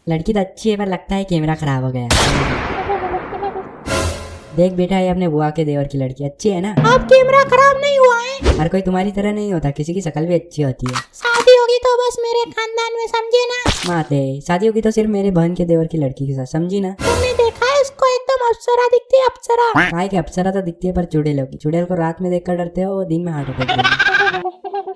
लड़की तो अच्छी है पर लगता है कैमरा खराब हो गया। देख बेटा, ये अपने बुआ के देवर की लड़की अच्छी है ना। अब कैमरा खराब नहीं हुआ है। हर कोई तुम्हारी तरह नहीं होता, किसी की शक्ल भी अच्छी होती है। शादी होगी तो बस मेरे खानदान में, समझे ना। माते शादी होगी तो सिर्फ मेरे बहन के देवर की लड़की के साथ, समझी ना। तुमने देखा है उसको, एकदम अप्सरा दिखती है, अप्सरा। काय के अप्सरा तो दिखती है पर चुड़ैल होगी। चुड़ैल को रात में देखकर डरते हो, वो दिन में हार्ट अटैक देगी।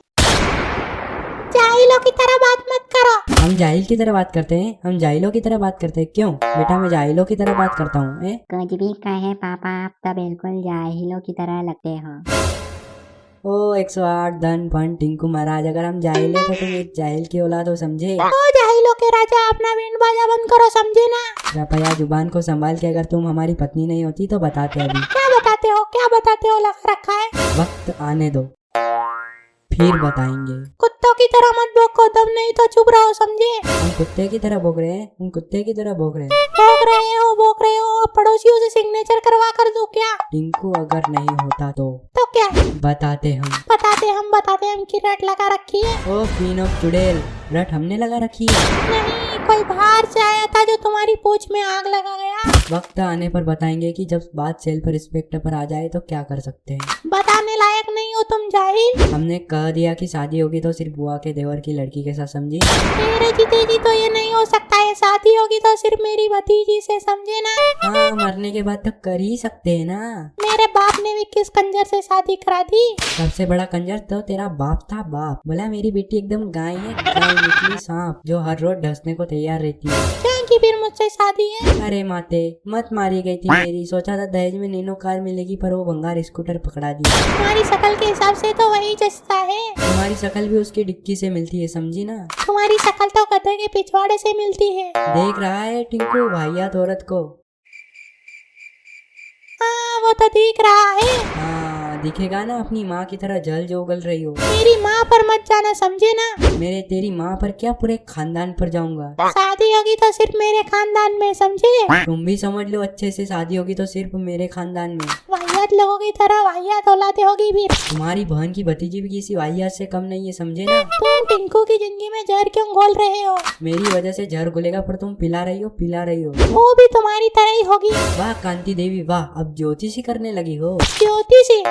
जाहिलों की तरह बात मत करो। हम जाहिल की तरह बात करते हैं, हम जाहिलों की तरह बात करते हैं। क्यों बेटा, मैं जाहिलों की तरह बात करता हूँ। कुछ भी कहे पापा, आप तो बिल्कुल जाहिलों की तरह लगते हो। ओ 108 धन फन टिंकू महाराज, अगर हम जाहिल है तो तुम एक जाहिल की औलाद हो, समझे। तो जाहिलों के राजा, अपना बैंड बाजा बंद करो, समझे ना। कृपया जुबान को संभाल के, अगर तुम हमारी पत्नी नहीं होती तो बताते अभी। क्या बताते हो, क्या बताते हो, लगा रखा है। वक्त आने दो, फिर बताएंगे। कुत्तों की तरह मत भौंको, दम नहीं तो चुप रहो, समझे। हम कुत्ते की तरह भौंक रहे हैं, हम कुत्ते की तरह भौंक रहे हैं। भौंक रहे हो। अब पड़ोसियों से सिग्नेचर करवा कर दो क्या। टिंकू अगर नहीं होता तो क्या बताते हम। बताते हम की रट लगा रखी है। ओ पीनो चुड़ैल, रट हमने लगा रखी है। नहीं, कोई बाहर से आया था जो तुम्हारी पूंछ में आग लगा गया। वक्त आने पर बताएंगे कि जब बात सेल्फ रिस्पेक्ट पर आ जाए तो क्या कर सकते हैं। बताने लायक नहीं हो तुम, जाहिल। हमने कह दिया कि शादी होगी तो सिर्फ बुआ के देवर की लड़की के साथ, समझी। मेरे जीते जी तो ये नहीं हो सकता है। शादी होगी तो सिर्फ मेरी भतीजी से, समझे ना। हाँ, मरने के बाद तो कर ही सकते हैं ना। मेरे बाप ने भी किस कंजर से शादी करा दी। सबसे बड़ा कंजर तो तेरा बाप था। बाप बोला मेरी बेटी एकदम गाय है, गाय निकली सांप जो हर रोज ढसने को तैयार रहती है। क्या की फिर मुझसे शादी है। अरे माते, मत मारी गई थी मेरी। सोचा था दहेज में नैनो कार मिलेगी पर वो भंगार स्कूटर पकड़ा दिया। तुम्हारी शक्ल के हिसाब से तो वही जचता है। तुम्हारी शक्ल भी उसकी डिक्की से मिलती है, समझी ना। तुम्हारी शक्ल तो गधे के पिछवाड़े से मिलती है। देख रहा है टिंकू वाहियात औरत को। हाँ, वो तो दिख रहा है। हाँ दिखेगा ना, अपनी माँ की तरह जल जो उगल रही हो। मेरी माँ पर मत जाना, समझे ना। मेरे तेरी माँ पर क्या, पूरे खानदान पर जाऊंगा। शादी होगी तो सिर्फ मेरे खानदान में, समझे। तुम भी समझ लो अच्छे से, शादी होगी तो सिर्फ मेरे खानदान में। वाहियात लोगों की तरह वाहियात औलादे होगी फिर। तुम्हारी बहन की भतीजी भी किसी वाहियात से कम नहीं है, समझे ना। तुम टिंकू की जिंदगी में जहर क्यों घोल रहे हो। मेरी वजह से जहर घुलेगा पर तुम पिला रही हो। वो भी तुम्हारी तरह ही होगी। वाह कांति देवी वाह, अब ज्योतिषी करने लगी हो। ज्योतिषी,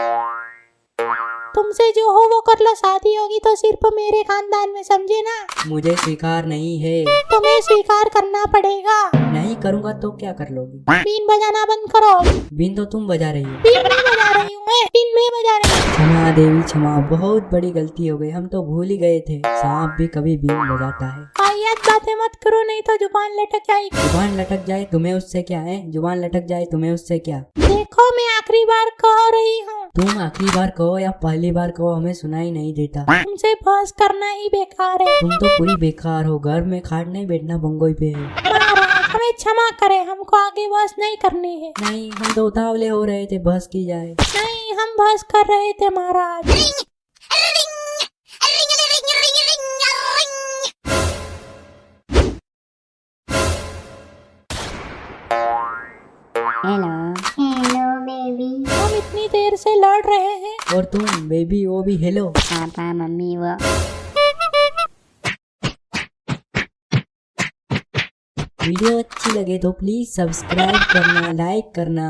तुमसे जो हो वो कर लो। शादी होगी तो सिर्फ मेरे खानदान में, समझे ना। मुझे स्वीकार नहीं है। तुम्हें स्वीकार करना पड़ेगा। नहीं करूँगा तो क्या कर लोगी। बीन बजाना बंद करो। बीन तो तुम बजा रही हो। बीन मैं बजा रही हूँ, बीन मैं बजा रही हूँ। क्षमा देवी क्षमा, बहुत बड़ी गलती हो गई, हम तो भूल ही गए थे। सांप भी कभी बीन बजाता है। वाहियात बातें मत करो, नहीं तो जुबान लटक जाएगी। जुबान लटक जाए तुम्हें उससे क्या है, जुबान लटक जाए तुम्हें उससे क्या। देखो, मैं आखिरी बार कह रही हूँ। तुम आखिरी बार कहो या पहली बार कहो, हमें सुनाई नहीं देता। तुमसे बहस करना ही बेकार है। तुम तो पूरी बेकार हो। घर में खाट नहीं बैठना बंगोई पे है। महाराज, हमें क्षमा करें, हमको आगे बहस नहीं करनी है। नहीं, हम तो उतावले हो रहे थे, बहस की जाए। नहीं, हम बहस कर रहे थे महाराज। Hello baby. हम इतनी देर से लड़ रहे हैं। और तुम बेबी, वो भी हेलो। पापा मम्मी वो। वीडियो अच्छी लगे तो प्लीज सब्सक्राइब करना, लाइक करना।